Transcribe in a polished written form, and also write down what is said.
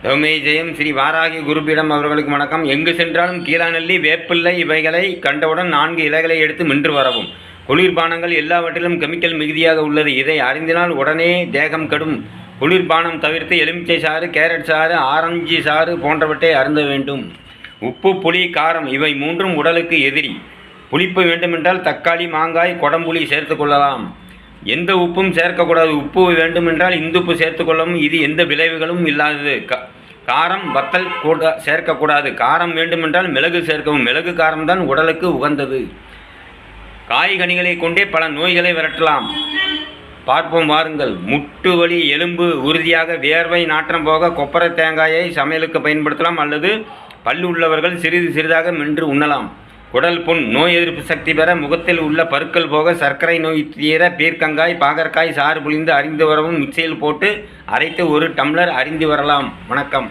தௌமே ஜெயம் ஸ்ரீ வாராகி குருபீடம் அவர்களுக்கு வணக்கம். எங்கு சென்றாலும் கீழாநெல்லி வேப்பிள்ளை இவைகளை கண்டவுடன் 4 இலைகளை எடுத்து மென்று வரவும். குளிர்பானங்கள் எல்லாவற்றிலும் கெமிக்கல் மிகுதியாக உள்ளது. இதை அறிந்தினால் உடனே தேகம் கெடும். குளிர்பானம் தவிர்த்து எலுமிச்சை சாறு, கேரட் சாறு, ஆரஞ்சு சாறு போன்றவற்றை அருந்த வேண்டும். உப்பு, புளி, காரம் இவை 3ம் உடலுக்கு எதிரி. புளிப்பு வேண்டுமென்றால் தக்காளி, மாங்காய், கொடம்புளி சேர்த்து கொள்ளலாம். எந்த உப்பும் சேர்க்கக்கூடாது. உப்பு வேண்டுமென்றால் இந்துப்பு சேர்த்துக்கொள்ளவும். இது எந்த விளைவுகளும் இல்லாதது. காரம், வத்தல் கூட சேர்க்கக்கூடாது. காரம் வேண்டுமென்றால் மிளகு சேர்க்கவும். மிளகு காரம்தான் உடலுக்கு உகந்தது. காய்கனிகளை கொண்டே பல நோய்களை விரட்டலாம். பார்ப்போம் வாருங்கள். முட்டு வலி, எலும்பு உறுதியாக, வியர்வை நாற்றம் போக கொப்பரை தேங்காயை சமையலுக்கு பயன்படுத்தலாம். அல்லது பல்லு உள்ளவர்கள் சிறிது சிறிதாக மென்று உண்ணலாம். குடல் புண், நோய் எதிர்ப்பு சக்தி பெற, முகத்தில் உள்ள பருக்கள் போக, சர்க்கரை நோய் தீர பீர்க்கங்காய், பாகற்காய் சாறு புழிந்து அரிந்து வரவும். மிக்சியில் போட்டு அரைத்து 1 டம்ளர் அரிந்து வரலாம். வணக்கம்.